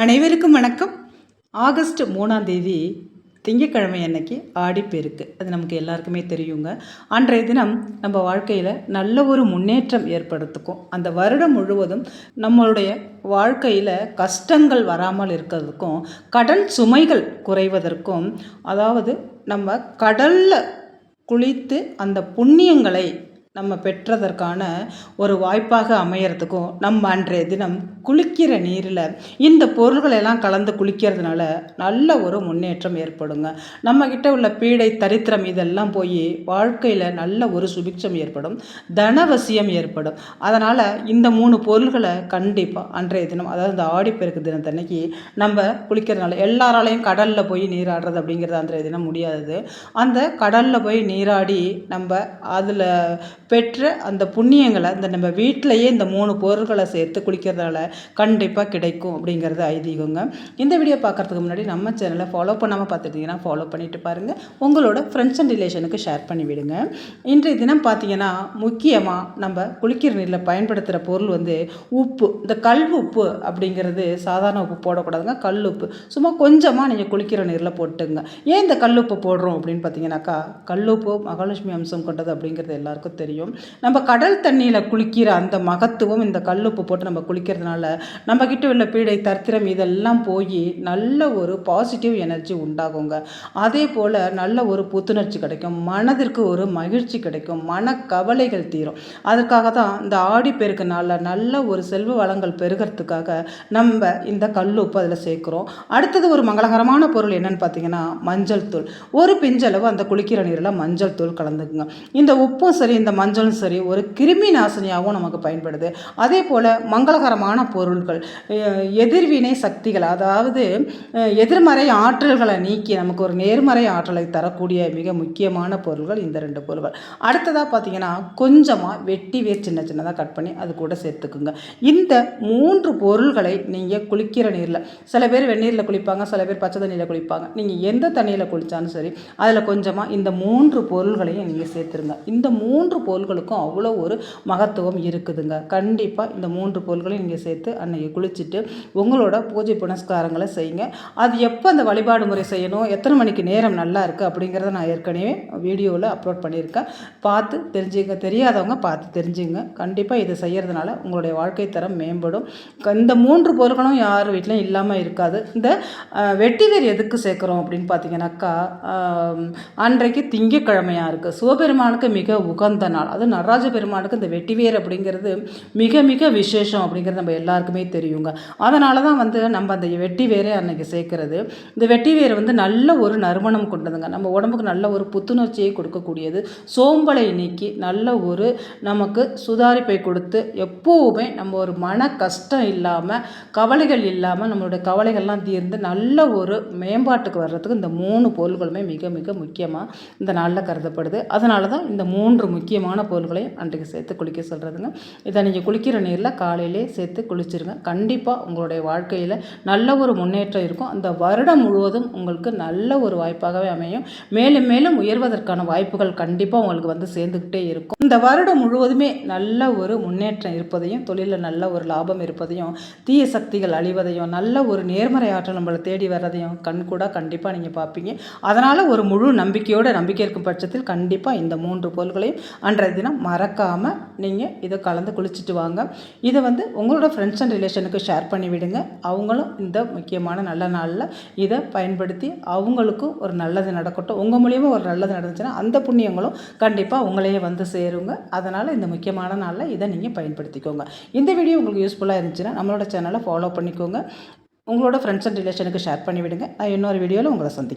அனைவருக்கும் வணக்கம். ஆகஸ்ட் 3ஆம் தேதி திங்கட்கிழமை அன்னைக்கு ஆடிப்பெருக்கு. அது நமக்கு எல்லாருக்குமே தெரியுங்க. அன்றைய தினம் நம்ம வாழ்க்கையில் நல்ல ஒரு முன்னேற்றம் ஏற்படுத்துக்கும். அந்த வருடம் முழுவதும் நம்மளுடைய வாழ்க்கையில் கஷ்டங்கள் வராமல் இருக்கிறதுக்கும், கடன் சுமைகள் குறைவதற்கும், அதாவது நம்ம கடலில் குளித்து அந்த புண்ணியங்களை நம்ம பெற்றதற்கான ஒரு வாய்ப்பாக அமையறதுக்கும், நம்ம அன்றைய தினம் குளிக்கிற நீரில் இந்த பொருள்கள் எல்லாம் கலந்து குளிக்கிறதுனால நல்ல ஒரு முன்னேற்றம் ஏற்படுங்க. நம்மக்கிட்ட உள்ள பீடை தரித்திரம் இதெல்லாம் போய் வாழ்க்கையில் நல்ல ஒரு சுபிட்சம் ஏற்படும், தனவசியம் ஏற்படும். அதனால் இந்த 3 பொருள்களை கண்டிப்பாக அன்றைய தினம், அதாவது இந்த ஆடிப்பெருக்கு தினத்தன்னைக்கு நம்ம குளிக்கிறதுனால, எல்லாராலையும் கடலில் போய் நீராடுறது அப்படிங்கிறது அன்றைய தினம் முடியாதது. அந்த கடலில் போய் நீராடி நம்ம அதில் பெற்ற அந்த புண்ணியங்களை இந்த நம்ம வீட்டிலையே இந்த 3 பொருள்களை சேர்த்து குளிக்கிறதால கண்டிப்பாக கிடைக்கும் அப்படிங்கிறது ஐதீகங்க. இந்த வீடியோ பார்க்குறதுக்கு முன்னாடி நம்ம சேனலை ஃபாலோ பண்ணாமல் பார்த்துட்டிங்கன்னா ஃபாலோ பண்ணிவிட்டு பாருங்கள். உங்களோட ஃப்ரெண்ட்ஸ் அண்ட் ரிலேஷனுக்கு ஷேர் பண்ணி விடுங்க. இன்றைய தினம் பார்த்திங்கன்னா முக்கியமாக நம்ம குளிக்கிற நீரில் பயன்படுத்துகிற பொருள் உப்பு. இந்த கல் உப்பு அப்படிங்கிறது சாதாரண உப்பு போடக்கூடாதுங்க. கல் உப்பு சும்மா கொஞ்சமாக நீங்கள் குளிக்கிற நீரில் போட்டுங்க. ஏன் இந்த கல் உப்பு போடுறோம் அப்படின்னு பார்த்தீங்கன்னாக்கா, கல் உப்பு மகாலட்சுமி அம்சம் கொண்டது அப்படிங்கிறது எல்லாருக்கும் தெரியும். நம்ம கடல் தண்ணியில் குளிக்கிற அந்த மகத்துவம் இந்த கல்லுப்பு போட்டு நம்ம குளிக்கிறதுனால நம்மக்கிட்ட உள்ள பீடை தரித்திரம் இதெல்லாம் போய் நல்ல ஒரு பாசிட்டிவ் எனர்ஜி உண்டாகுங்க. அதே போல் நல்ல ஒரு புத்துணர்ச்சி கிடைக்கும், மனதிற்கு ஒரு மகிழ்ச்சி கிடைக்கும், மனக்கவலைகள் தீரும். அதற்காக தான் இந்த ஆடிப்பெருக்கு நாளில் நல்ல ஒரு செல்வ வளங்கள் பெருகிறதுக்காக நம்ம இந்த கல்லுப்பு அதில் சேர்க்குறோம். அடுத்தது ஒரு மங்களகரமான பொருள் என்னன்னு பார்த்தீங்கன்னா மஞ்சள் தூள். ஒரு பிஞ்சளவு அந்த குளிக்கிற நீரில் மஞ்சள் தூள் கலந்துக்குங்க. இந்த உப்பும் சரி இந்த மஞ்சளும் சரி ஒரு கிருமி நாசினியாகவும் நமக்கு பயன்படுது. அதே போல் மங்களகரமான பொருட்கள், எதிர்வினை சக்திகள், அதாவது எதிர்மறை ஆற்றல்களை நீக்கி நமக்கு ஒரு நேர்மறை ஆற்றலை தரக்கூடிய மிக முக்கியமான பொருள்கள் இந்த 2 பொருள்கள். அடுத்ததாக பார்த்தீங்கன்னா கொஞ்சமாக வெட்டி வேர் சின்ன சின்னதாக கட் பண்ணி அது கூட சேர்த்துக்குங்க. இந்த 3 பொருள்களை நீங்கள் குளிக்கிற நீரில், சில பேர் வெந்நீரில் குளிப்பாங்க, சில பேர் பச்சை தண்ணியில் குளிப்பாங்க. நீங்கள் எந்த தண்ணியில் குளித்தாலும் சரி அதில் கொஞ்சமாக இந்த 3 பொருள்களையும் நீங்கள் சேர்த்துருங்க. இந்த 3 பொருள்களுக்கும் அவ்வளோ ஒரு மகத்துவம் இருக்குதுங்க. கண்டிப்பாக இந்த 3 பொருள்களையும் நீங்கள் சேர்த்து அன்னைக்கு குளிச்சுட்டு உங்களோட பூஜை புனஸ்காரங்களை செய்யுங்க. அது எப்போ அந்த வழிபாடு முறை செய்யணும், எத்தனை மணிக்கு நேரம் நல்லா இருக்குது அப்படிங்கிறத நான் ஏற்கனவே வீடியோவில் அப்லோட் பண்ணியிருக்கேன். பார்த்து தெரிஞ்சுங்க, தெரியாதவங்க பார்த்து தெரிஞ்சுங்க. கண்டிப்பாக இதை செய்கிறதுனால உங்களுடைய வாழ்க்கை தரம் மேம்படும். இந்த 3 பொருட்களும் யார் வீட்டிலையும் இல்லாமல் இருக்காது. இந்த வெட்டிவேர் எதுக்கு சேர்க்குறோம் அப்படின்னு பார்த்தீங்கன்னாக்கா, அன்றைக்கு திங்கட்கிழமையாக இருக்குது, சிவபெருமானுக்கு மிக உகந்த நாள். அது நடராஜ பெருமானுக்கு இந்த வெட்டிவேர் அப்படிங்கிறது மிக மிக விசேஷம் அப்படிங்கிறது நம்ம எல்லாருக்குமே தெரியுங்க. அதனால தான் நம்ம அந்த வெட்டிவேரை அன்னைக்கு சேர்க்கறது. இந்த வெட்டிவேர் நல்ல ஒரு நறுமணம் கொண்டதுங்க. நம்ம உடம்புக்கு நல்ல ஒரு புத்துணர்ச்சியை கொடுக்கக்கூடியது, சோம்பலை நீக்கி நல்ல ஒரு நமக்கு சுதாரிப்பை கொடுத்து எப்போவுமே நம்ம ஒரு மன கஷ்டம் இல்லாமல், கவலைகள் இல்லாமல், நம்மளுடைய கவலைகள்லாம் தீர்ந்து நல்ல ஒரு மேம்பாட்டுக்கு வர்றதுக்கு இந்த 3 பொருள்களுமே மிக மிக முக்கியமாக இந்த நாளில் கருதப்படுது. அதனால தான் இந்த 3 முக்கியமான பொருள்களையும் அன்றைக்கு சேர்த்து குளிக்க சொல்கிறதுங்க. இதை நீங்கள் குளிக்கிற நீரில் காலையிலே சேர்த்து குளிச்சிருங்க. கண்டிப்பாக உங்களுடைய வாழ்க்கையில் நல்ல ஒரு முன்னேற்றம் இருக்கும். அந்த வருடம் முழுவதும் உங்களுக்கு நல்ல ஒரு வாய்ப்பாகவே அமையும். மேலும் மேலும் உயர்வதற்கான வாய்ப்புகள் கண்டிப்பாக உங்களுக்கு சேர்ந்துக்கிட்டே இருக்கும். இந்த வருடம் முழுவதுமே நல்ல ஒரு முன்னேற்றம் இருப்பதையும், தொழிலில் நல்ல ஒரு லாபம் இருப்பதையும், தீய சக்திகள் அழிவதையும், நல்ல ஒரு நேர்மறை ஆற்றல் நம்மளை தேடி வர்றதையும் கண்கூட கண்டிப்பாக நீங்கள் பார்ப்பீங்க. அதனால் ஒரு முழு நம்பிக்கை இருக்கும் பட்சத்தில் கண்டிப்பாக இந்த 3 பொருள்களையும் அன்றைய தினம் மறக்காமல் நீங்கள் இதை கலந்து குளிச்சுட்டு வாங்க. இதை உங்களோட ஃப்ரெண்ட்ஸ் அண்ட் ரிலேஷனுக்கு ஷேர் பண்ணி விடுங்க. அவங்களும் இந்த முக்கியமான நல்ல நாளில் இதை பயன்படுத்தி அவங்களுக்கும் ஒரு நல்லது நடக்கட்டும். உங்கள் மூலியமாக ஒரு நல்லது நடந்துச்சுன்னா அந்த புண்ணியங்களும் கண்டிப்பாக உங்களையே சேருங்க. அதனால் இந்த முக்கியமான நாளில் இதை நீங்கள் பயன்படுத்திக்கோங்க. இந்த வீடியோ உங்களுக்கு யூஸ்ஃபுல்லாக இருந்துச்சுன்னா நம்மளோட சேனலை ஃபாலோ பண்ணிக்கோங்க. உங்களோட ஃப்ரெண்ட்ஸ் அண்ட் ரிலேஷனுக்கு ஷேர் பண்ணி விடுங்க. நான் இன்னொரு வீடியோவில் உங்களை சந்திக்கிறேன்.